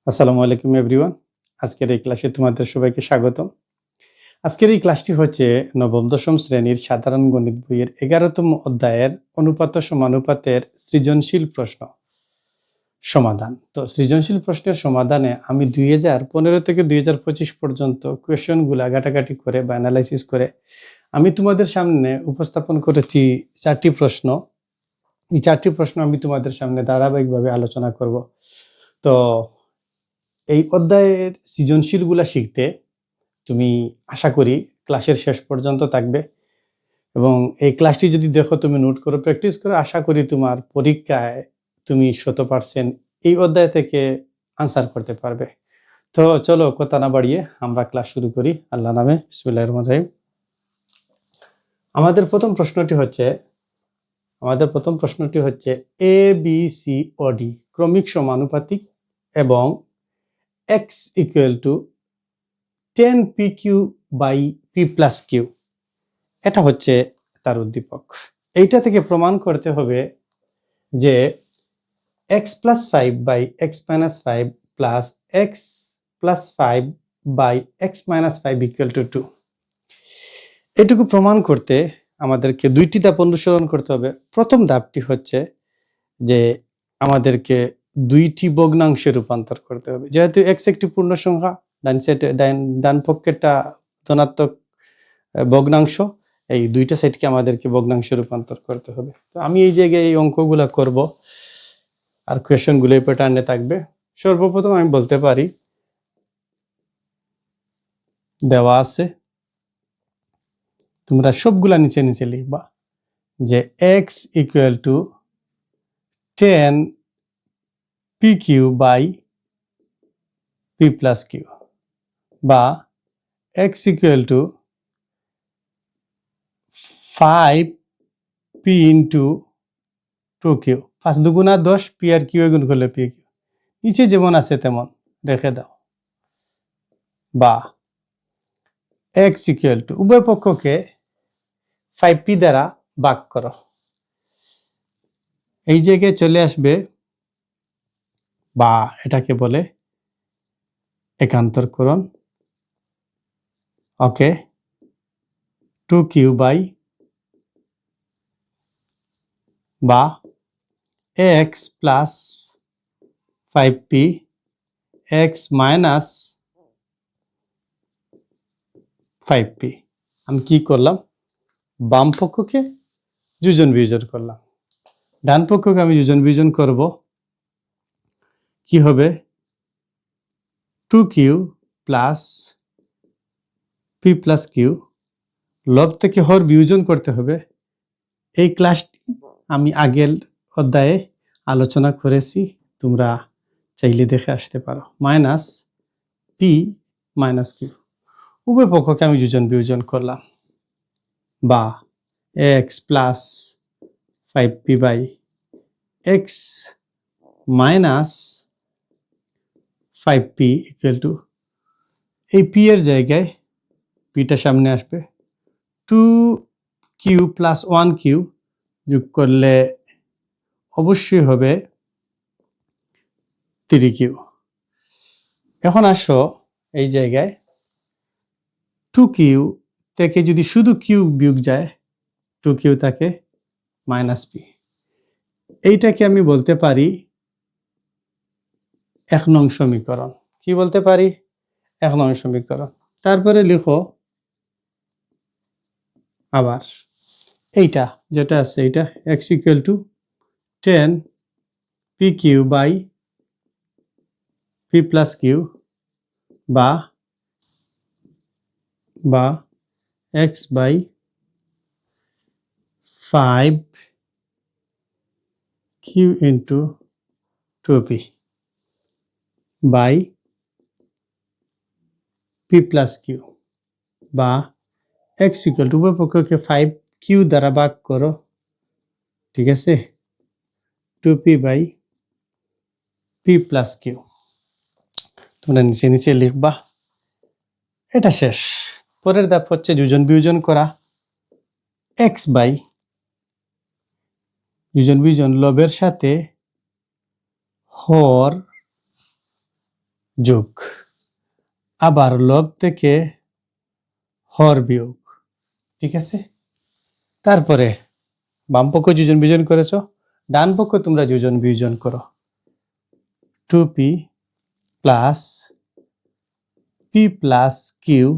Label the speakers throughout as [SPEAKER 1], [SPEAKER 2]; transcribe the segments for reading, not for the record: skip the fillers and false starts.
[SPEAKER 1] আসসালামু আলাইকুম এভরিওয়ান। আজকের এই ক্লাসে তোমাদের সবাইকে স্বাগতম। আজকের এই ক্লাসটি হচ্ছে নবম দশম শ্রেণীর সাধারণ গণিত বইয়ের 11তম অধ্যায়ের অনুপাত ও সমানুপাতের সৃজনশীল প্রশ্ন সমাধান। তো সৃজনশীল প্রশ্নের সমাধানে আমি 2015 থেকে 2025 পর্যন্ত কোয়েশনগুলা ঘাটাঘাটি করে বা অ্যানালাইসিস করে আমি তোমাদের সামনে উপস্থাপন করেছি 4টি প্রশ্ন। এই 4টি প্রশ্ন আমি তোমাদের সামনে ধারাবাহিকভাবে আলোচনা করব। তো এই অধ্যায়ের সৃজনশীলগুলা শিখতে তুমি আশা করি ক্লাসের শেষ পর্যন্ত থাকবে এবং এই ক্লাসটি যদি দেখো, তুমি নোট করো, প্র্যাকটিস করো, আশা করি তোমার পরীক্ষায় তুমি 100% এই অধ্যায় থেকে আনসার করতে পারবে। তো চলো কথা না বাড়িয়ে আমরা ক্লাস শুরু করি। আল্লাহ নামে, বিসমিল্লাহির রহমানির রহিম। আমাদের প্রথম প্রশ্নটি হচ্ছে A B C O D ক্রমিক সমানুপাতিক এবং x equal to 10pq by p plus q, এটা হচ্ছে তার উদ্দীপক। এইটা থেকে প্রমাণ করতে হবে যে x plus 5 by x minus 5 plus x plus 5 by x minus 5 equal to 2। এটুকু প্রমাণ করতে আমাদেরকে দুইটি ধাপ অনুসরণ করতে হবে। প্রথম ধাপটি হচ্ছে যে আমাদেরকে দুইটি ভগ্নাংশে রূপান্তর করতে হবে। যেহেতু x একটি পূর্ণ সংখ্যা, ডান পক্ষেরটা ধনাত্মক ভগ্নাংশ, এই দুইটা সাইডকে আমাদেরকে ভগ্নাংশে রূপান্তর করতে হবে। তো আমি এই জায়গায় এই অঙ্কগুলা করব আর কোয়েশনগুলো এই প্যাটার্নে থাকবে। সর্বপ্রথম আমি বলতে পারি দেওয়া আছে, তোমরা সবগুলা নিচে নিচে লিখবা যে x equal to 10 pq by p plus q বা x equal to 5p into 2q, 5 দুগুণা 10, p আর q গুণ করলে pq, নিচে যেমন আছে তেমন রেখে দাও। বা x equal to উভয় পক্ষকে 5p দ্বারা ভাগ করো, এই জায়গায় চলে আসবে, বা এটাকে বলে একান্তরকরণ। ওকে, 2q বাই বা x plus 5p x minus 5p। আমি কি করলাম, বাম পক্ষকে যোজন বিয়োজন করলাম, ডান পক্ষকে আমি যোজন বিয়োজন করব। কি হবে, 2q plus p plus q, লব থেকে হর বিয়োজন করতে হবে। এই ক্লাসটি আমি আগের অধ্যায়ে আলোচনা করেছি, তোমরা চাইলে দেখে আসতে পারো। মাইনাস p মাইনাস q, উভয় পক্ষকে আমি যোজন বিয়োজন করলাম। বা x plus 5p by x minus 5p equal to, এই p এর জায়গায় পিটা সামনে আসবে, 2q প্লাস 1q যোগ করলে অবশ্যই হবে 3q। এখন আসো এই জায়গায় 2q থেকে যদি শুধু q বিয়োগ যায়, 2q থাকে মাইনাস p। এইটাকে আমি বলতে পারি 1 নং সমীকরণ। কি বলতে পারি, 1 নং সমীকরণ। তারপরে লিখো আবার এইটা যেটা আছে, এইটা x equal to 10 pq by p plus q বা x by 5q into 2p by p plus q বা x ইকুয়াল টু, উভয় পক্ষকে 5q দ্বারা ভাগ করো, ঠিক আছে, 2p by p plus q। তোমরা নিচে নিচে লিখবা। এটা শেষ। পরের ধাপ হচ্ছে যোজন বিয়োজন করা। x বাই যোজন বিয়োজন লবের সাথে হর যোগ, আবার লব থেকে হর বিয়োগ, ঠিক আছে। তারপরে বাম পক্ষ যোজন বিয়োজন করেছো, ডান পক্ষ তোমরা যোজন বিয়োজন করো। 2p plus p plus q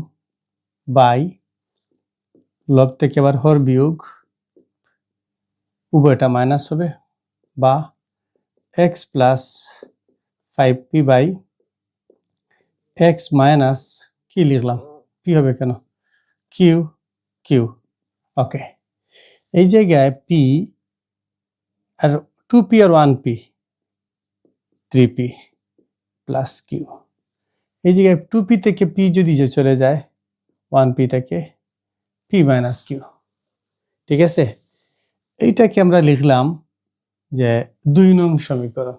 [SPEAKER 1] by লব থেকে আবার হর বিয়োগ, উভয়টা মাইনাস হবে, বা x plus 5p by x minus কি লিখলাম, p হবে কেন, কিউ কিউ। ওকে, এই জায়গায় p আর 2p আর 1p 3p প্লাস কিউ। এই জায়গায় 2p থেকে p যদি যে চলে যায় 1p থেকে p মাইনাস কিউ, ঠিক আছে। এইটাকে আমরা লিখলাম যে 2 নং সমীকরণ।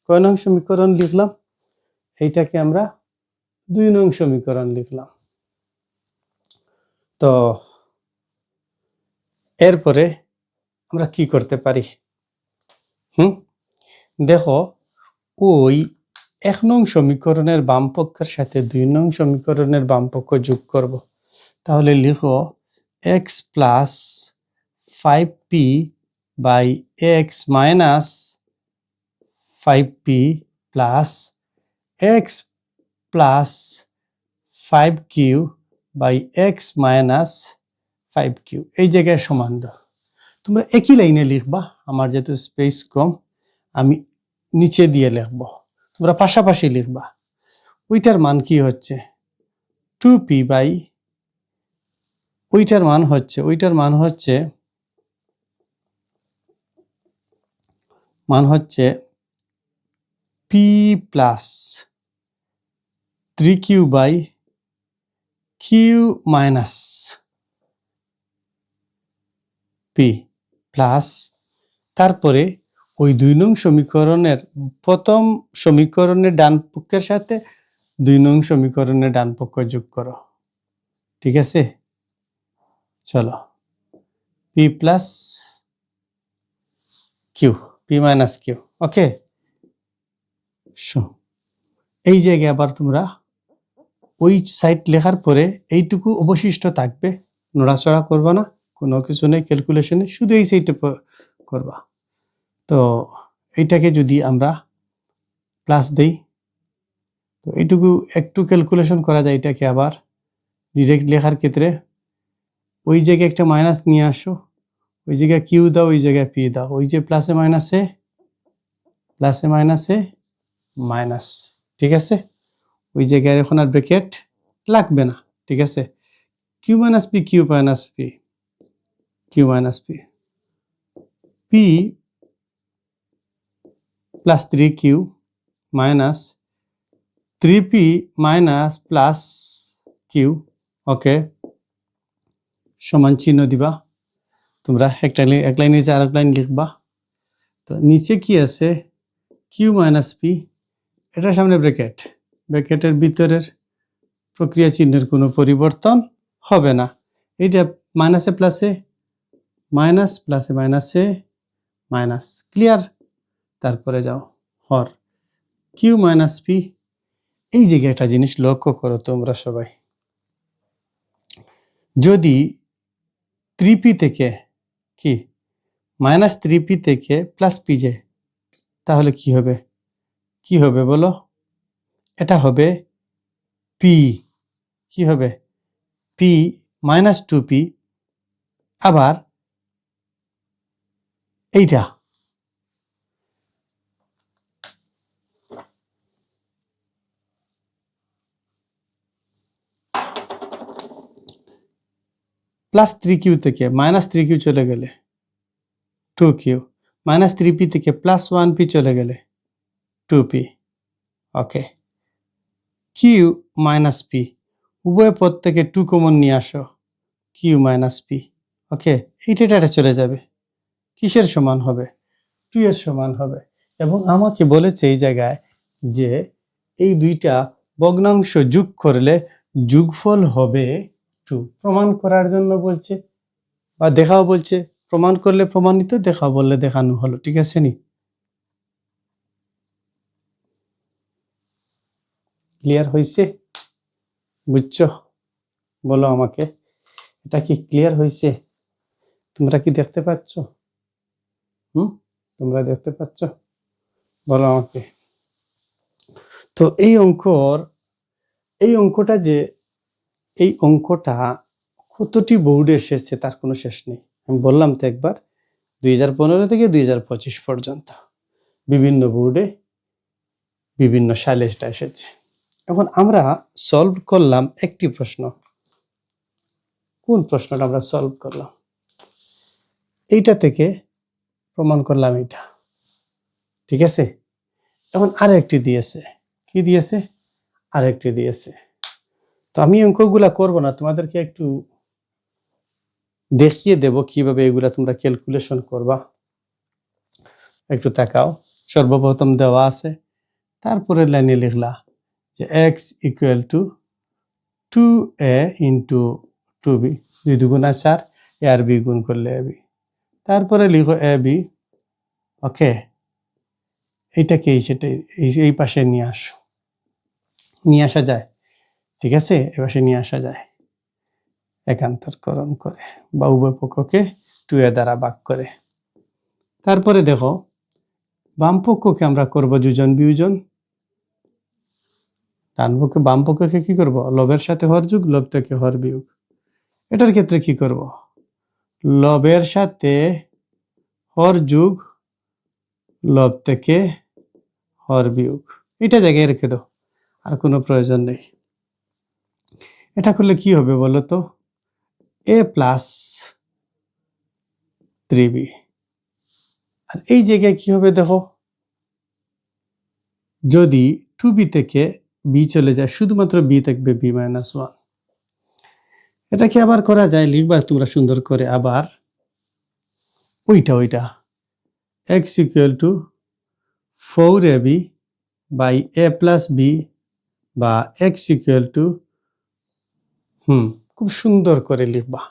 [SPEAKER 1] কয় নং সমীকরণ লিখলাম, এইটাকে আমরা 2 নং সমীকরণ লিখলাম। তো এরপরে আমরা কি করতে পারি, দেখো ওই 1 নং সমীকরণের বাম পক্ষের সাথে 2 নং সমীকরণের বাম পক্ষ যোগ করব। তাহলে লিখো x plus 5p by x minus 5p plus x plus 5q by x minus 5q। এই জায়গায় সমান দাও, তোমরা একই লাইনে লিখবা, আমার যেহেতু স্পেস কম আমি নিচে দিয়ে লিখব, তোমরা পাশাপাশি লিখবা। ওইটার মান কি হচ্ছে 2p বাই ওইটার মান হচ্ছে p plus 3q by q minus p plus, তারপরে ওই 2 নং সমীকরণের প্রথম সমীকরণের ডান পক্ষের সাথে 2 নং সমীকরণের ডান পক্ষ যোগ করো, ঠিক আছে। চলো p plus Q, p minus Q. Okay, এই জায়গায় আবার তোমরা ওই সাইড লেখার পরে এইটুকু অবশিষ্ট থাকবে, নড়াচড়া করবা না, কোনো কিছু নেই ক্যালকুলেশনে, শুধু এই সাইডে করবা। তো এইটাকে যদি আমরা প্লাস দেই, তো এইটুকু একটু ক্যালকুলেশন করা যায়, এটাকে আবার ডিরেক্ট লেখার ক্ষেত্রে ওই জায়গায় একটা মাইনাস নিয়ে আসো, ওই জায়গায় কিউ দাও, ওই জায়গায় পি দাও, ওই যে প্লাসে মাইনাসে মাইনাস, ঠিক আছে। ওই জায়গায় এখন আর ব্র্যাকেট লাগবে না, ঠিক আছে। Q minus P, Q minus P, Q minus P, P plus 3q minus 3p minus plus Q. Okay, সমান চিহ্ন দিবা, তোমরা একটা এক লাইন নিচে আর এক লাইন লিখবা। তো নিচে কি আছে কিউ মাইনাস পি, এটার সামনে ব্র্যাকেট, ব্র্যাকেটের ভিতরের প্রক্রিয়া চিহ্নের কোনো পরিবর্তন হবে না। এইটা মাইনাসে প্লাসে মাইনাস, প্লাসে মাইনাসে মাইনাস, ক্লিয়ার। তারপরে যাও হর কিউ মাইনাস পি। এই জায়গায় একটা জিনিস লক্ষ্য করো তোমরা সবাই, যদি 3p থেকে কি মাইনাস 3p থেকে প্লাস পি যায়, তাহলে কি হবে বলো, এটা হবে পি, কি হবে পি মাইনাস 2p, আবার এইটা প্লাস 3q থেকে মাইনাস 3q চলে গেলে 2q, মাইনাস 3p থেকে প্লাস 1p চলে গেলে 2p। ওকে, কিউ মাইনাস পি, উভয় পদ থেকে 2 কমন নিয়ে আসো, কিউ মাইনাস পি। ওকে, এইটা চলে যাবে, কিসের সমান হবে 2 এর সমান হবে। এবং আমাকে বলেছে এই জায়গায় যে এই দুইটা ভগ্নাংশ যোগ করলে যোগফল হবে 2, প্রমাণ করার জন্য বলছে, বা দেখাও বলছে, প্রমাণ করলে প্রমাণিত, দেখাও বললে দেখানো হলো, ঠিক আছে নি। ক্লিয়ার হয়েছে? বুঝছো? বলো আমাকে, এটা কি ক্লিয়ার হয়েছে? তোমরা কি দেখতে পাচ্ছ? তোমরা দেখতে পাচ্ছ? বলো আমাকে। তো এই অঙ্কটা কতটি বোর্ডে এসেছে তার কোনো শেষ নেই। আমি বললাম তো একবার, 2015 থেকে 2025 পর্যন্ত বিভিন্ন বোর্ডে বিভিন্ন সালে এটা এসেছে। এখন আমরা সলভ করলাম একটি প্রশ্ন। কোন প্রশ্নটা আমরা সলভ করলাম? এইটা থেকে প্রমাণ করলাম এটা, ঠিক আছে? এখন আরেকটি দিয়েছে। কি দিয়েছে? আরেকটি দিয়েছে। তো আমি অঙ্কগুলা করব না, তোমাদেরকে একটু দেখিয়ে দেব কিভাবে এগুলা তোমরা ক্যালকুলেশন করবা। একটু তাকাও। সর্বপ্রথম দেওয়া আছে, তারপরে লাইনে লিখলা যে x equal to 2a into 2b, 2 দুগুণা 4, a আর b গুণ করলে ab। তারপরে লিখো ab, ওকে। এইটাকে সেটাই এই পাশে নিয়ে আসো, নিয়ে আসা যায়, ঠিক আছে? এ পাশে নিয়ে আসা যায় একান্তরকরণ করে বা উভয় পক্ষকে 2a দ্বারা ভাগ করে। তারপরে দেখো বাম পক্ষকে আমরা করব যোজন বিয়োজন, ডান পক্ষে বাম পক্ষকে কি করব? লবের সাথে হর যোগ, লব থেকে হর বিয়োগ। এটার ক্ষেত্রে কি করব? লবের সাথে হর যোগ, লব থেকে হর বিয়োগ। এটা জায়গায় রেখে দাও, আর কোনো প্রয়োজন নেই। এটা করলে কি হবে বলো তো? a plus 3b। আর এই জায়গায় কি হবে দেখো, যদি 2b থেকে b চলে যায়, শুধুমাত্র b থাকবে b মাইনাস 1। এটাকে আবার করা যায়, লিখবা তোমরা সুন্দর করে আবার ওইটা x equal to 4ab by a plus b বা x ইকুয়াল টু খুব সুন্দর করে লিখবা।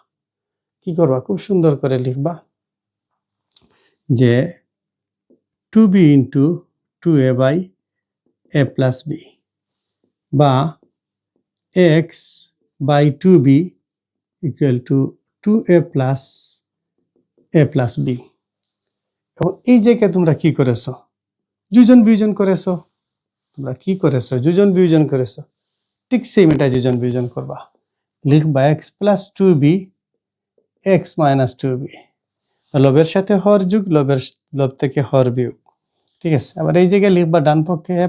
[SPEAKER 1] কি করবা? খুব সুন্দর করে লিখবা যে 2b into 2a by a plus b বা x by 2b equal to 2a plus a plus b। এবং এই জায়গায় তোমরা কি করেছো? যোজন বিয়োজন করেছো। তোমরা কি করেছো? যোজন বিয়োজন করেছো। ঠিক সেম এটা যোজন বিয়োজন করবা, লিখবা x plus 2b x minus 2b, লবের সাথে হর যোগ, লব থেকে হর বিয়োগ, ঠিক আছে? আবার এই জায়গায় লিখবা ডান পক্ষে a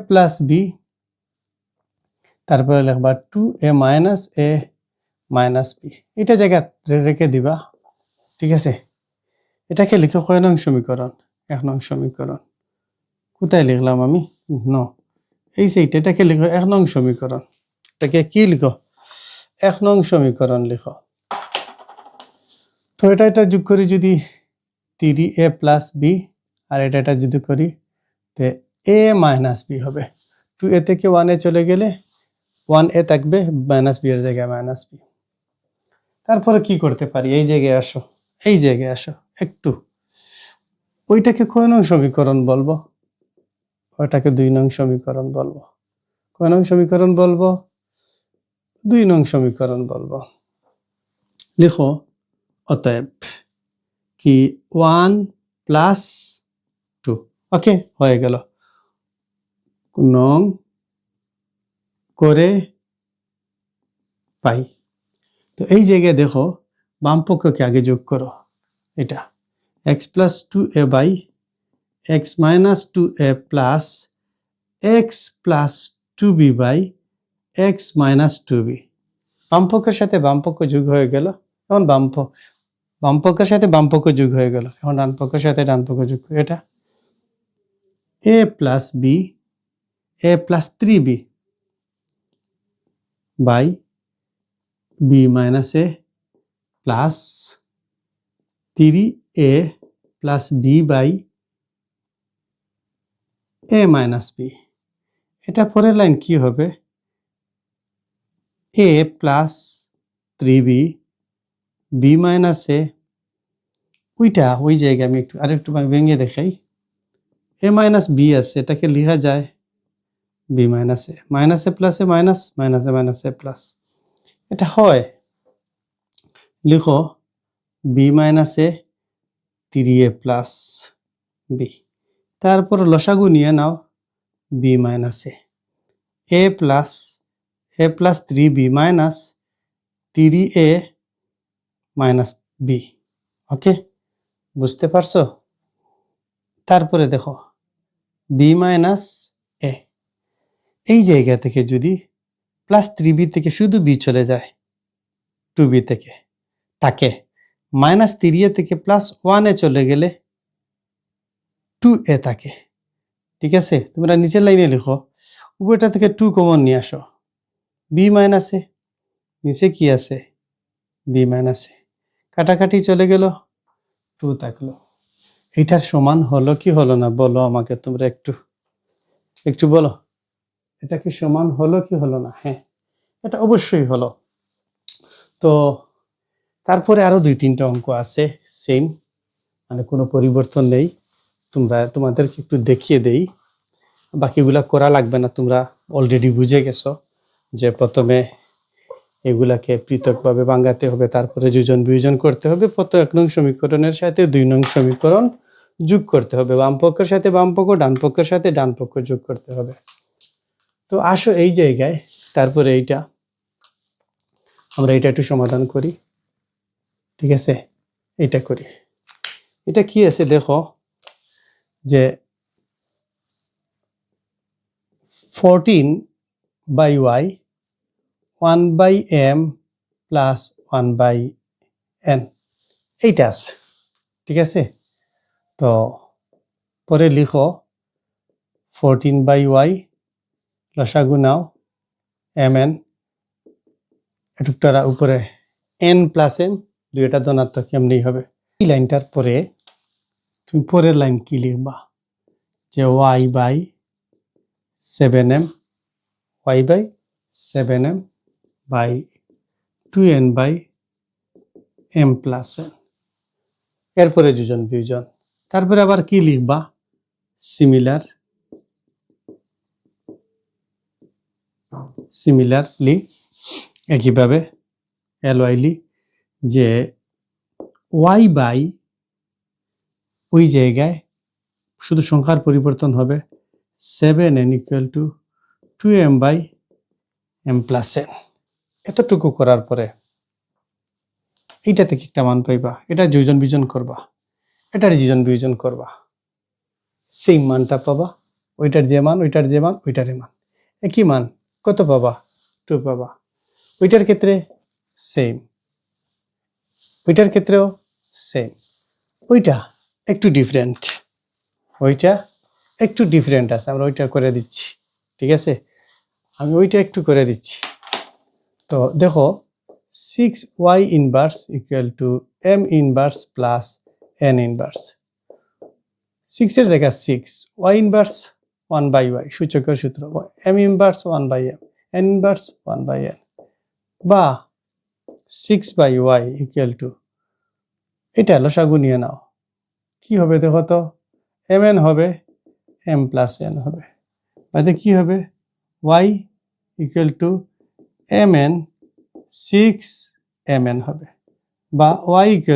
[SPEAKER 1] প্লাস b, তারপরে লিখবা 2a মাইনাস b। এটা জায়গা রেখে দিবা, ঠিক আছে? এটাকে লিখো কয় নং সমীকরণ? 1 নং সমীকরণ। কোথায় লিখলাম আমি? এই সেইটা, এটাকে লিখো 1 নং সমীকরণ। এটাকে কি লিখো? 1 নং সমীকরণ লিখো। তো এটা যোগ করি যদি 3a প্লাস b, আর এটা যদি করি তে a মাইনাস b হবে। 2a থেকে 1a চলে গেলে 1a থাকবে, মাইনাস b এর জায়গায় মাইনাস b। তারপরে কি করতে পারি? এই জায়গায় আসো একটু। ওইটাকে কয় নং সমীকরণ বলবো? ওটাকে 2 নং সমীকরণ বলবো। কয় নং সমীকরণ বলবো? 2 নং সমীকরণ বলবো। লিখো অতএব কি 1 প্লাস 2, ওকে, হয়ে গেল। নং করে পাই। তো এই জায়গায় দেখো বাম পক্ষকে আগে যোগ করো, এটা x plus 2a by x minus 2a plus x plus 2b by x minus 2b। বাম পক্ষের সাথে বাম পক্ষ যোগ হয়ে গেল। এখন বাম পক্ষের সাথে বাম পক্ষ যোগ হয়ে গেল। এখন ডান পক্ষের সাথে ডান পক্ষ যোগ, এটা a plus b a plus 3b by b minus a plus 3a plus b by a minus b। এটা পরের লাইন কি হবে? a plus 3b b minus a। ওই জায়গায় আমি আরেকটু ভেঙে দেখাই। a মাইনাস b আছে, এটাকে লেখা যায় B minus A, minus A plus A minus, minus A plus. এটা হয়, লিখো B minus A 3a plus B. তারপর লসাগু নিয়ে নাও B minus A plus 3b minus 3a minus B. Okay, বুঝতে পারছো? তারপরে দেখো বি মাইনাস এ, এই জায়গা থেকে যদি প্লাস 3b থেকে শুধু বি চলে যায় 2b থেকে, তাকে মাইনাস 3a থেকে প্লাস 1 চলে গেলে 2a থাকে। ঠিক আছে, তোমরা নিচের লাইনে লিখো উভয়টা থেকে 2 কমন নিয়ে আসো, বি মাইনাস এ, নিচে কি আছে বি মাইনাস এ, কাটাকাটি চলে গেল, 2 থাকলো। এটার সমান হলো কি হলো না বলো আমাকে তোমরা একটু বলো, এটা কি সমান হলো কি হলো না? হ্যাঁ, এটা অবশ্যই হলো। তো তারপরে আরো 2-3টা অঙ্ক আছে সেম, মানে কোনো পরিবর্তন নেই। তোমাদেরকে একটু দেখিয়ে দেই, বাকিগুলা করা লাগবে না, তোমরা অলরেডি বুঝে গেছো যে প্রথমে এগুলাকে পৃথকভাবে ভাঙাতে হবে, তারপরে যোজন বিয়োজন করতে হবে, প্রথম 1 নং সমীকরণের সাথে 2 নং সমীকরণ যোগ করতে হবে, বাম পক্ষের সাথে বাম পক্ষ, ডান পক্ষের সাথে ডান পক্ষ যোগ করতে হবে। তো আসো এই জায়গায়, তারপরে আমরা এটা একটু সমাধান করি। ঠিক আছে, এটা করি। এটা কি আছে দেখো, যে 14/y 1/m প্লাস 1/n, এইটা আছে। ঠিক আছে, তো পরে লিখো 14/y লসাগু নাও mn, এটুকটারা উপরে n প্লাস m, দুইটা ধনাত্মক এমনি হবে। এই লাইনটার পরে তুমি পরের লাইন কি লিখবা, যে y/7m by 2n/m plus n, এরপরে যোজন বিয়োজন। তারপরে আবার কি লিখবা, সিমিলারলি একইভাবে ly যে y বাই ওই জায়গায় শুধু সংখ্যার পরিবর্তন হবে 7n = 2m/m প্লাস n। এতটুকু করার পরে এইটা থেকে একটা মান পাইবা, এটা যোজন বিয়োজন করবা, এটার যোজন বিয়োজন করবা, সেই মানটা পাবা, ওইটার যে মান ওইটারই মান, একই মান কত পাবা, 2 পাবা। ওইটার ক্ষেত্রে সেম, ওইটার ক্ষেত্রেও সেম, ওইটা একটু ডিফারেন্ট আছে, আমরা ওইটা করে দিচ্ছি। ঠিক আছে, আমি ওইটা একটু করে দিচ্ছি। তো দেখো 6y inverse = m inverse plus n inverse, 6 এর জায়গা 6, y ইনভার্স 1/y, সূচকের সূত্র m inverse 1/m, n inverse 1/n, বা 6/y = এটা লসাগু নিয়ে নাও, কি হবে দেখো তো, mn হবে m প্লাস n হবে, তাতে কি হবে y = mn 6mn হবে, বা y =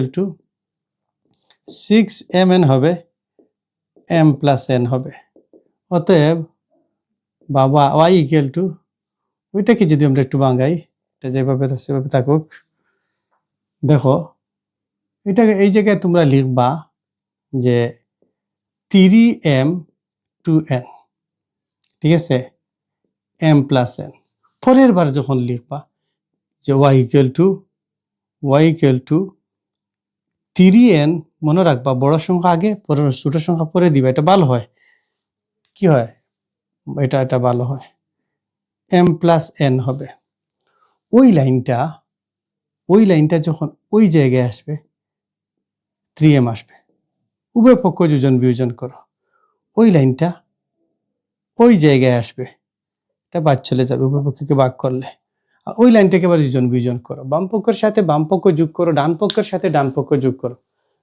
[SPEAKER 1] 6mn হবে m প্লাস n হবে। অতএব বাবা y = ওইটাকে যদি আমরা একটু ভাঙাই, এটা যেভাবে সেভাবে থাকুক, দেখো এটাকে এই জায়গায় তোমরা লিখবা যে 3m to n, ঠিক আছে, m প্লাস n। পরের বার যখন লিখবা যে y = 3n, মনে রাখবা বড় সংখ্যা আগে, পরে ছোট সংখ্যা পরে দিবা, এটা ভালো হয়। কি হয়, এটা ভালো হয়, m প্লাস n হবে। ওই লাইনটা যখন ওই জায়গায় আসবে 3m আসবে, উভয় পক্ষ যোজন বিয়োজন করো, ওই লাইনটা ওই জায়গায় আসবে, এটা বাদ চলে যাবে উভয় পক্ষকে ভাগ করলে। ওই লাইনটাকে আবার যোজন বিয়োজন করো, বাম পক্ষের সাথে বাম পক্ষ যোগ করো, ডান পক্ষের সাথে ডান পক্ষ যোগ করো,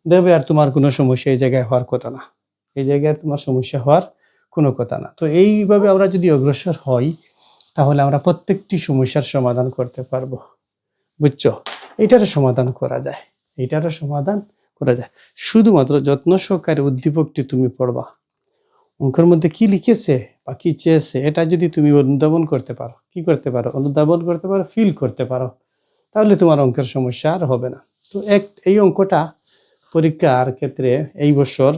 [SPEAKER 1] দেখবে আর তোমার কোনো সমস্যা এই জায়গায় হওয়ার কথা না, এই জায়গায় তোমার সমস্যা হওয়ার কোনো কথা না। তো এইভাবে আমরা যদি অগ্রসর হই তাহলে আমরা প্রত্যেকটি সমস্যার সমাধান করতে পারবো, বুঝছো? এটারও সমাধান করা যায়, এটারও সমাধান করা যায়। শুধুমাত্র যত্ন সহকারে উদ্দীপকটি তুমি পড়বা, অঙ্কের মধ্যে কি লিখেছে বা কি চেয়েছে এটা যদি তুমি অনুধাবন করতে পারো, কি করতে পারো, অনুধাবন করতে পারো, ফিল করতে পারো, তাহলে তোমার অঙ্কের সমস্যা আর হবে না। তো এই অঙ্কটা পরীক্ষার ক্ষেত্রে এই বছর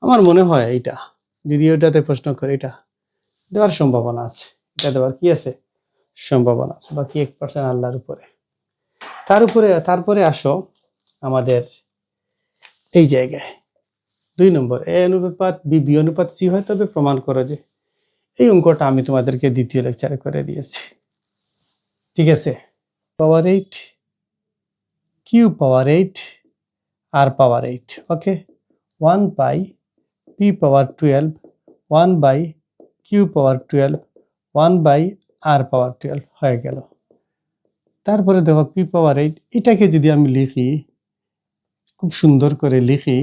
[SPEAKER 1] আমার মনে হয় এইটা যদি ওটাতে প্রশ্ন করে এটা দেওয়ার সম্ভাবনা আছে, এটা দেওয়ার কি আছে, সম্ভাবনা আছে। বাকি 1% আল্লাহর উপরে। তারপরে আসো আমাদের এই জায়গায় 2 নম্বর, এ অনুপাত বি অনুপাত সি হয় তবে প্রমাণ করো যে। এই অঙ্কটা আমি তোমাদেরকে দ্বিতীয় লেকচারে করে দিয়েছি, ঠিক আছে? Power 8 Q power 8 R power 8, okay. 1 by P power 12 1 by Q power 12 1 by R power 12 হয়ে গেল। তারপরে দেখো পি পাওয়ার 8, এটাকে যদি আমি লিখি, খুব সুন্দর করে লিখি,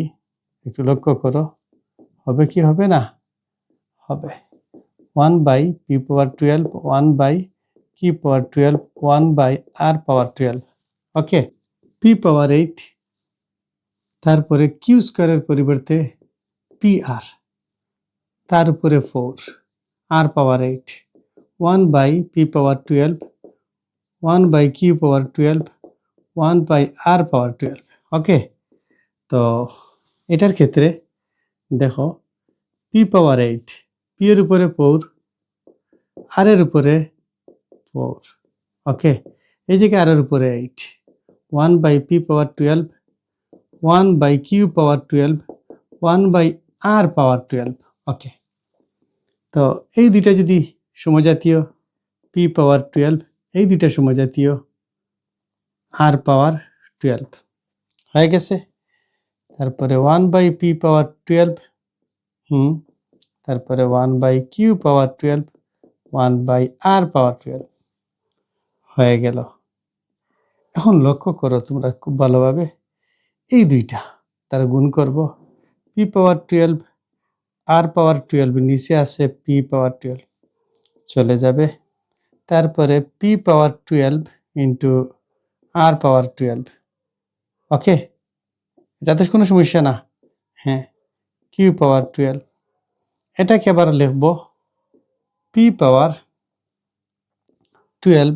[SPEAKER 1] একটু লক্ষ্য করো, হবে কি হবে না? হবে 1 by P power 12 1 by Q power 12 1 by R power 12, okay. P power 8, তারপরে কিউ স্কোয়ারের পরিবর্তে পি আর, তার উপরে 4 R power 8 1 by P power 12 1 by Q power 12 1 by R power 12, okay. তো এটার ক্ষেত্রে দেখো পি পাওয়ার 8, পি এর উপরে 4 আর এর উপরে 4, ওকে। এই জায়গায় আর এর উপরে 8 1 by P power 12 1 by Q power 12 1 by R power 12, okay. তো এই দুইটা যদি সমজাতীয়, পি পাওয়ার 12 এই দুইটা সমজাতীয়, আর পাওয়ার 12 হয়ে গেছে। তারপরে 1 বাই পি পাওয়ার 12, তারপরে 1 by Q power 12 1 by R power 12 হয়ে গেল। এখন লক্ষ্য করো তোমরা খুব ভালোভাবে, এই দুইটা তার গুণ করব, পি পাওয়ার 12 আর পাওয়ার 12 নিচে আছে পি পাওয়ার 12 চলে যাবে, তারপরে পি পাওয়ার 12 ইন্টু আর পাওয়ার 12, ওকে। এটা তো কোনো সমস্যা না, হ্যাঁ। কিউ পাওয়ার 12, এটাকে আবার লিখব P power 12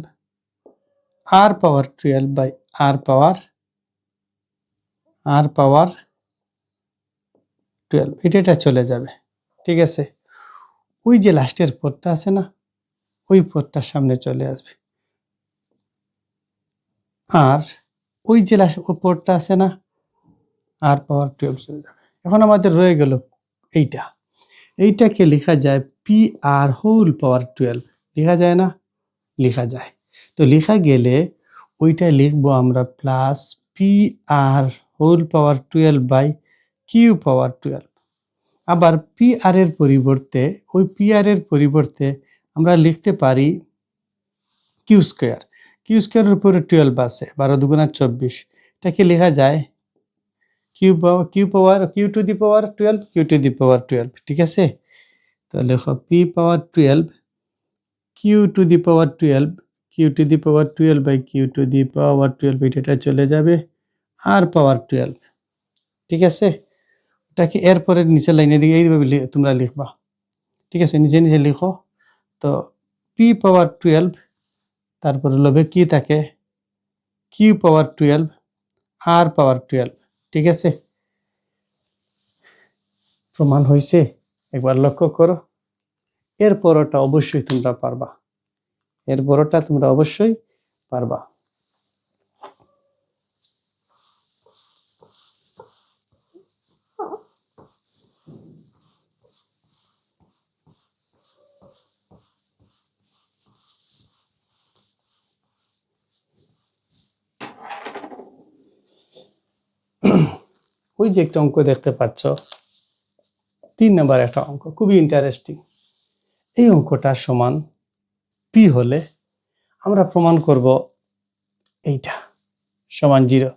[SPEAKER 1] R power 12 by R power 12, এটা চলে যাবে, ঠিক আছে। ওই যে লাস্টের পদটা আছে না, ওই পদটার সামনে চলে আসবে, আর ওই যে পদটা আছে না, আর পাওয়ার 12 চলে যাবে। এখন আমাদের রয়ে গেল এইটাকে লেখা যায় পি আর হোল পাওয়ার 12, লেখা যায় না? লেখা যায়। তো লেখা গেলে ওইটা লিখবো আমরা plus P R whole power 12 by Q power 12। আবার পি আর এর পরিবর্তে, ওই পি আর এর পরিবর্তে আমরা লিখতে পারি কিউ স্কোয়ার। কিউ স্কোয়ারের উপরে 12 আছে, 12 দুগুণা 24, এটাকে লেখা যায় কিউ টু দি পাওয়ার 12, ঠিক আছে। তো লেখো P power 12 Q to the power 12 by Q to the power 12, এটা চলে যাবে আর পাওয়ার 12, ঠিক আছে। এটাকে এরপরে নিচের লাইনে দিকে এইভাবে তোমরা লিখবা, ঠিক আছে, নিজে নিজে লিখো। তো পি পাওয়ার 12, তারপরে লবে কি থাকে কিউ পাওয়ার 12 আর পাওয়ার 12, ঠিক আছে। প্রমাণ হয়েছে, একবার লক্ষ্য করো। এর পরটা অবশ্যই তোমরা পারবা, এর পরটা তোমরা অবশ্যই পারবা। ওই যে একটা অঙ্ক দেখতে পাচ্ছ, 3 নম্বর একটা অঙ্ক, খুবই ইন্টারেস্টিং। এই অঙ্কটা সমান পি হলে আমরা প্রমাণ করব এইটা সমান 0।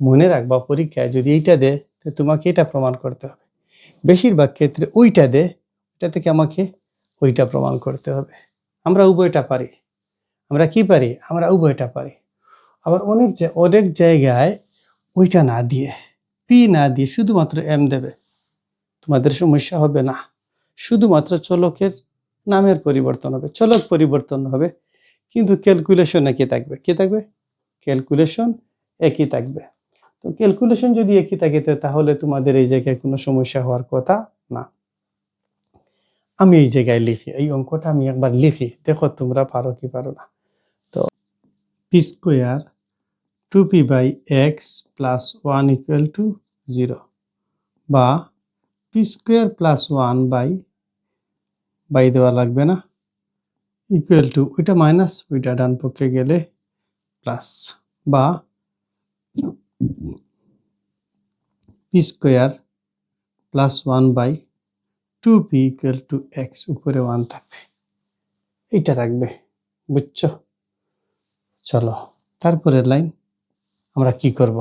[SPEAKER 1] মনে রাখবা পরীক্ষায় যদি এইটা দেয় তো তোমাকে এটা প্রমাণ করতে হবে। বেশিরভাগ ক্ষেত্রে ওইটা দে, এটা থেকে আমাকে ওইটা প্রমাণ করতে হবে। আমরা উভয়টা পারি। আমরা কি পারি? আমরা উভয়টা পারি। আবার অনেক জায়গায় ওইটা না দিয়ে, পি না দিয়ে শুধুমাত্র এম দেবে, তোমাদের সমস্যা হবে না। শুধুমাত্র চলকের নামের পরিবর্তন হবে, চলক পরিবর্তন হবে, কিন্তু ক্যালকুলেশন একই থাকবে। কি থাকবে? ক্যালকুলেশন একই থাকবে। তো ক্যালকুলেশন যদি একই থাকে তাহলে তোমাদের এই জায়গায় কোনো সমস্যা হওয়ার কথা না। আমি এই জায়গায় লিখি, এই অঙ্কটা আমি একবার লিখি, দেখো তোমরা পারো কি পারো না। তো পি স্কোয়ার 2p/x + 1 = 0 বা পি স্কোয়ার প্লাস 1 বাই দেওয়া লাগবে না, ইকুয়াল টু ওইটা মাইনাস, ওইটা ডান পক্ষে গেলে প্লাস, বা P square plus 1/2p = x, উপরে 1 থাকবে, এইটা থাকবে। বুঝছো? চলো তারপরের লাইন আমরা কি করব?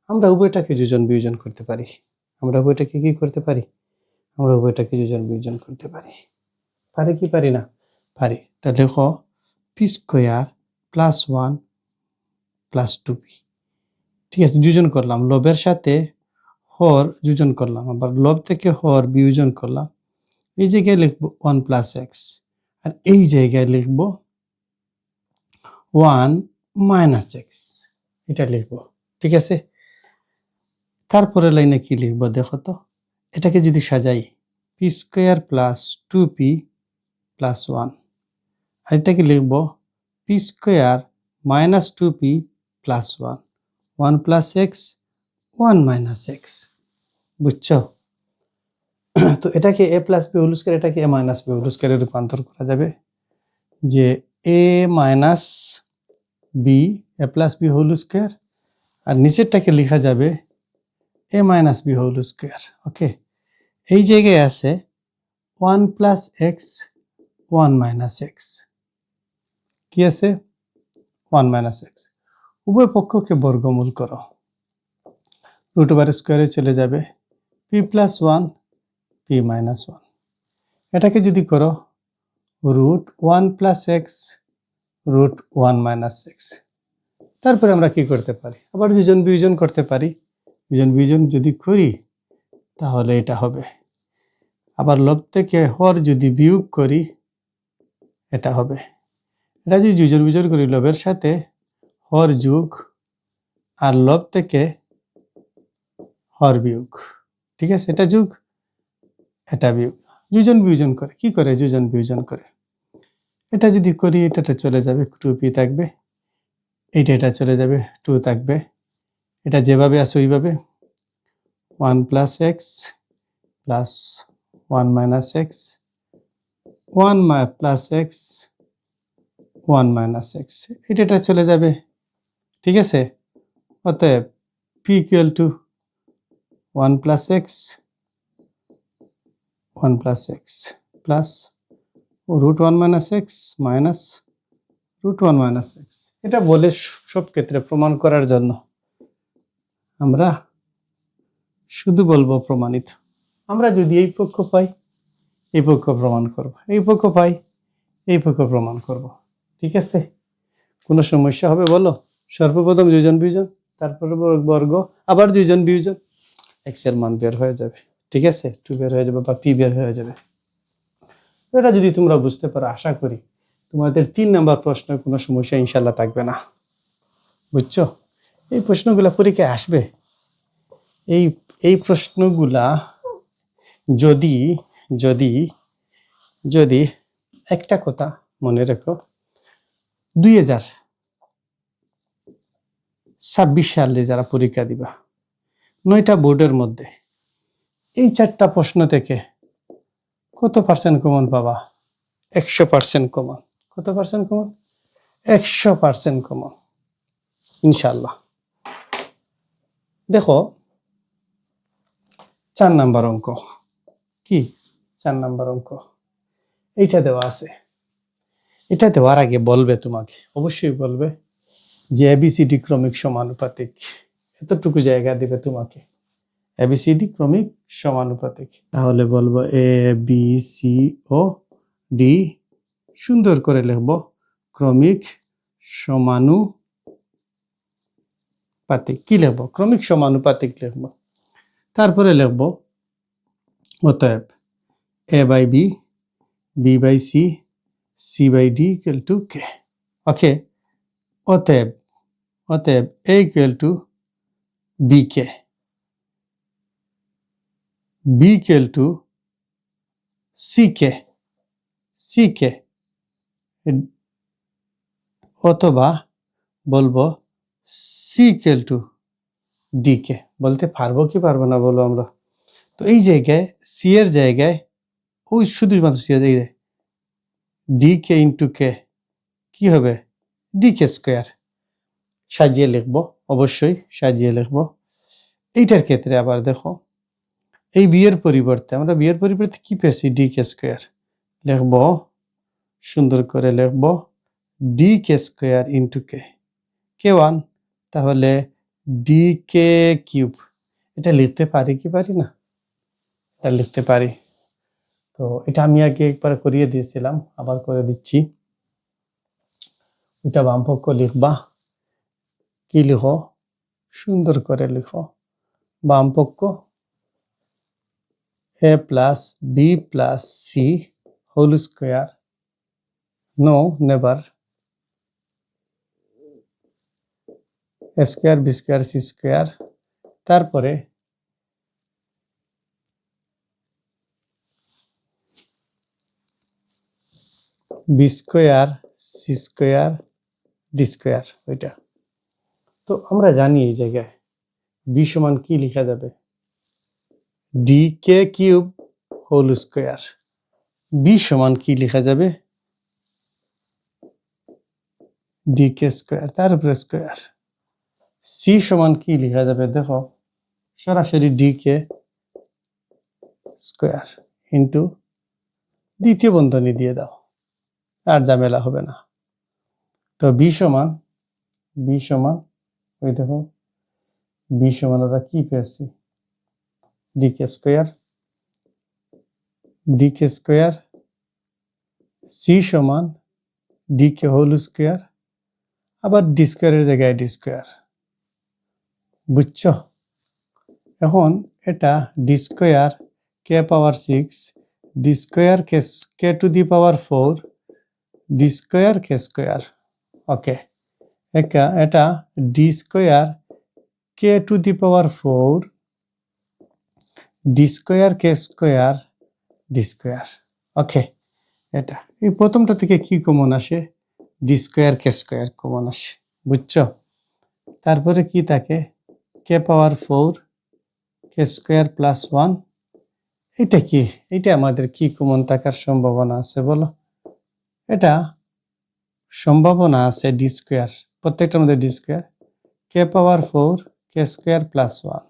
[SPEAKER 1] আমরা উভয়টাকে যোজন বিয়োজন করতে পারি। আমরা উভয়টাকে কি করতে পারি? আমরা উভয়টাকে যোজন বিয়োজন করতে পারি। পারি কি পারি না? পারি। তাহলে দেখো P square plus 1 plus 2p, ঠিক আছে, যোজন করলাম, লবের সাথে হর যোজন করলাম, আবার লব থেকে হর বিয়োজন করলাম। এই জায়গায় লিখবো 1 + x, আর এই জায়গায় লিখবো 1 - x, এটা লিখবো। ঠিক আছে, তারপরে লাইনে কি লিখবো দেখো তো। এটাকে যদি সাজাই, P square plus 2p plus 1, আর এটাকে লিখবো P square minus 2p plus 1, 1 + x 1 - x। বুঝছো? তো এটাকে a + b হোল স্কয়ার, এটাকে a - b হোল স্কয়ারে রূপান্তর করা যাবে, যে a - b, a + b whole square, আর নিচেরটাকে লেখা যাবে a - b whole square. Okay, এই জায়গায় আছে 1 + x 1 - x, কি আছে? 1 - x। উভয় পক্ষকে বর্গমূল করো, √² চলে যাবে, p + 1 p - 1। এটাকে যদি করো √1 + x √1 - x। তারপরে আমরা কি করতে পারি? আবার যোজন বিয়োজন করতে পারি। যোজন বিয়োজন যদি করি তাহলে এটা হবে। আবার লব থেকে হর যদি বিয়োগ করি এটা হবে। এটা যদি যোজন বিয়োজন করি, লবের সাথে হর যোগ আর লব থেকে হর বিয়োগ, ঠিক আছে, এটা যোগ এটা বিয়োগ। যোজন বিয়োজন করে কি করে? যোজন বিয়োজন করে এটা যদি করি, এটা চলে যাবে, 2p থাকবে, এটা চলে যাবে, 2 থাকবে, এটা যেভাবে আছে ওইভাবে 1 + x plus 1 - x 1 + x 1 - x, এটা চলে যাবে। ঠিক আছে, অতএব p = 1 + x 1 + x plus √1 - x minus √1 - x। এটা বলে সব ক্ষেত্রে প্রমাণ করার জন্য আমরা শুধু বলবো প্রমাণিত। আমরা যদি এই পক্ষ পাই, এই পক্ষ প্রমাণ করব, এই পক্ষ পাই, এই পক্ষ প্রমাণ করব। ঠিক আছে, কোনো সমস্যা হবে বলো? সর্বপ্রথম যোজন বিয়োজন, তারপরে বর্গ, আবার যোজন বিয়োজন, x এর মান বের হয়ে যাবে। ঠিক আছে, 2 বের হয়ে যাবে বা p বের হয়ে যাবে। এটা যদি তোমরা বুঝতে পারো, আশা করি তোমাদের 3 নাম্বার প্রশ্নে কোনো সমস্যা ইনশাল্লাহ থাকবে না। বুঝছো? এই প্রশ্নগুলা পরীক্ষায় আসবে। এই প্রশ্নগুলা যদি যদি যদি একটা কথা মনে রেখো, 2026 সালে যারা পরীক্ষা দিবা, 9টা বোর্ডের মধ্যে এই 4টা প্রশ্ন থেকে কত % কমন পাবা? 100% কমন। কত পার্সেন্ট কমন? 100% কমন ইনশাল্লাহ। দেখো 4 নাম্বার অঙ্ক কি? 4 নাম্বার অঙ্ক এইটা দেওয়া আছে। এটা দেওয়ার আগে বলবে, তোমাকে অবশ্যই বলবে যে ABCD ক্রমিক সমানুপাতিক, এতটুকু জায়গা দিবে তোমাকে, ABCD ক্রমিক সমানুপাতিক। তাহলে বলবো ABCD সুন্দর করে লিখব ক্রমিক সমানুপাতিক। কি লিখব? ক্রমিক সমানুপাতিক লিখব। তারপরে লিখব অতএব A/B, B/C, C/D equal to K. ওকে, অতএব A equal to BK, B equal to CK, অথবা বলবো C equal to DK। বলতে পারবো কি পারবো না বলো আমরা? তো এই জায়গায় C এর জায়গায় ওই শুধুমাত্র C এর জায়গায় DK into K কি হবে? DK square. সাজিয়ে লিখবো, অবশ্যই সাজিয়ে লিখবো। এইটার ক্ষেত্রে আবার দেখো এই বি এর পরিবর্তে আমরা বি এর পরিবর্তে কি পেয়েছি? DK square. লিখবো, সুন্দর করে লিখবো DK square into K, K1। তাহলে DK কিউব। এটা লিখতে পারি কি পারি না? এটা লিখতে পারি। তো এটা আমি আগে একবার করিয়ে দিয়েছিলাম, আবার করে দিচ্ছি। এটা বামপক্ষ লিখবা। কি লিখো? সুন্দর করে লিখো। বামপক্ষ A plus B plus C whole square, no never, A square B square C square, তারপরে B square C square D square। ওইটা তো আমরা জানি এই জায়গায় B সমান কি লেখা যাবে? DK cube whole square. B সমান কি লেখা যাবে? DK স্কয়ার, তার উপরে স্কয়ার। C সমান কি লেখা যাবে? দেখো সরাসরি DK স্কয়ার ইন্টু দ্বিতীয় বন্ধনী দিয়ে দাও, আর ঝামেলা হবে না। তো B সমান ওই দেখো B সমান ওরা কি পেয়েছি? DK স্কয়ার, C সমান DK হোল স্কয়ার, আবার ডি স্কয়ারের জায়গায় ডি স্কয়ার। বুঝছো? এখন এটা D square K power 6, D square K to the power 4, D square K square. Okay, এটা D square K to the power 4, D square K square, D square. Okay, এটা এই প্রথমটা থেকে কি কমন আসে? D square K square common আসে। বুঝছো? তারপরে কি থাকে? K power 4 K square plus 1। এটা কি? এটা আমাদের কি কমন থাকার সম্ভাবনা আছে বলো? এটা সম্ভাবনা আছে ডি স্কয়ার, প্রত্যেকটার মধ্যে D square. K power 4 K square plus 1।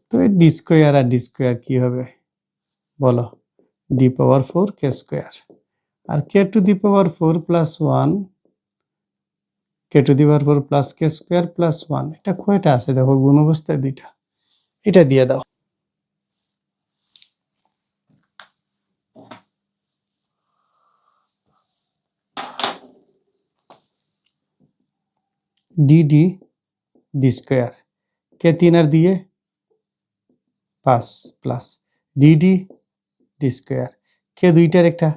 [SPEAKER 1] তো এই ডি স্কয়ার আর ডি স্কয়ার কি হবে বলো? D power 4 K square. আর K to the power 4 plus 1, K to the power 4 plus K square plus 1। এটা কয়টা আছে দেখো? গুণ অবস্থায় দুইটা। এটা দিয়ে দাও। ডি স্কয়ার, K 3 আর দিয়ে 5 প্লাস ডি স্কয়ার, K দুইটার একটা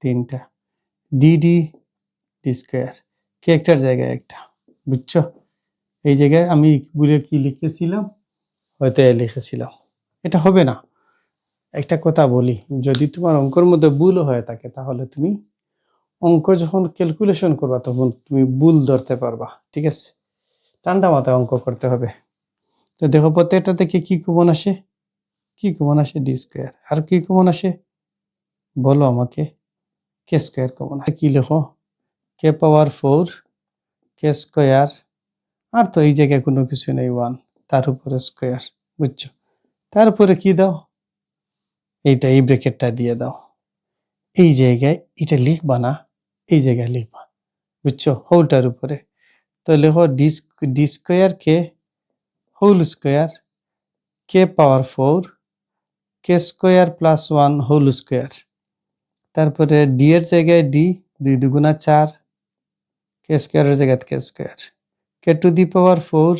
[SPEAKER 1] তিনটা, ডি স্কয়ার, K একটার জায়গায় একটা। বুঝছো? এই জায়গায় আমি বলে কি লিখেছিলাম? হয়তো লিখেছিলাম। এটা হবে না। একটা কথা বলি, যদি তোমার অঙ্কের মধ্যে ভুল হয়ে থাকে তাহলে তুমি অঙ্ক যখন ক্যালকুলেশন করবা তখন তুমি ভুল ধরতে পারবা। ঠিক আছে? ঠান্ডা মাথায় অঙ্ক করতে হবে। তো দেখো প্রত্যেকটা থেকে কি কমন আসে? কি কমন আসে? D square. আর কি কমন আসে বলো আমাকে? K square common. কি লেখো? K পাওয়ার 4 K স্কয়ার, আর তো এই জায়গায় কোনো কিছু নেই, 1, তার উপরে স্কয়ার। বুঝছো? তারপরে কি দাও? এইটা এই ব্র্যাকেটটা দিয়ে দাও। এই জায়গায় এটা লিখবা না, এই জায়গায় লিখবা। বুঝছো? হোলটার উপরে। তো লেখো D square K whole square, K K power 4 K square plus 1 whole square, তারপরে ডি এর জায়গায় ডি, 2 দুগুণা 4, কে স্কোয়ারের জায়গায় K square, K to the power 4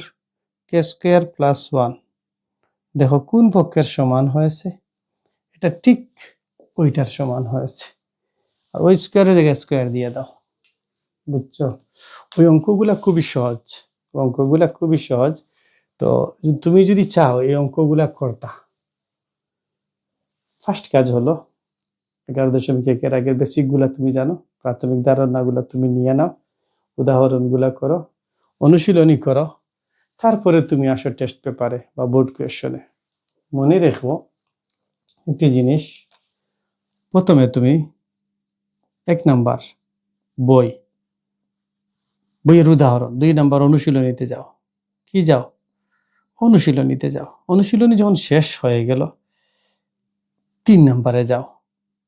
[SPEAKER 1] K square plus 1। দেখো কোন পক্ষের সমান হয়েছে, এটা ঠিক ওইটার সমান হয়েছে। আর ওই স্কোয়ারের জায়গায় স্কোয়ার দিয়ে দাও, বুঝছো? ওই অঙ্কগুলা খুবই সহজ, অঙ্কগুলা খুবই সহজ। তো তুমি যদি চাও এই অঙ্কগুলা করতা, ফার্স্ট কাজ হলো 11.1 আগের বেসিকগুলা তুমি জানো, প্রাথমিক ধারণাগুলা তুমি নিয়ে নাও, উদাহরণগুলা করো, অনুশীলনী করো, তারপরে তুমি আসো টেস্ট পেপারে বা বোর্ড কোয়েশনে। মনে রেখো একটি জিনিস, প্রথমে তুমি 1 নাম্বার বইয়ের উদাহরণ, 2 নাম্বার অনুশীলনীতে যাও। কি যাও? অনুশীলনীতে যাও। অনুশীলনী যখন শেষ হয়ে গেল 3 নাম্বারে যাও,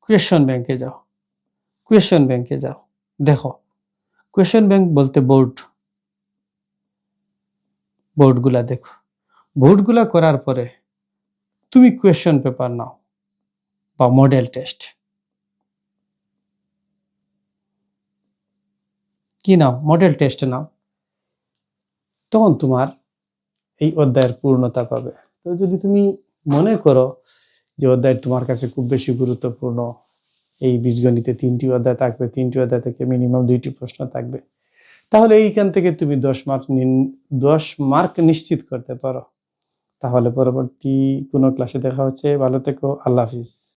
[SPEAKER 1] কোয়েশন ব্যাংকে যাও। কোয়েশন ব্যাংকে যাও, দেখো কোয়েশন ব্যাংক বলতে বোর্ডগুলা দেখো। বোর্ডগুলা করার পরে তুমি কোয়েশন পেপার নাও বা মডেল টেস্ট, কি নাও? মডেল টেস্ট নাও। তখন তোমার এই অধ্যায়ের পূর্ণতা পাবে। তো যদি তুমি মনে করো যে অধ্যায় তোমার কাছে খুব বেশি গুরুত্বপূর্ণ, এই বীজগণিতে 3টি অধ্যায় থাকবে, 3টি অধ্যায় থেকে মিনিমাম 2টি প্রশ্ন থাকবে, তাহলে এইখান থেকে তুমি 10 মার্ক নিশ্চিত করতে পারো। তাহলে পরবর্তী কোনো ক্লাসে দেখা হচ্ছে। ভালো থেকো, আল্লাহ হাফিজ।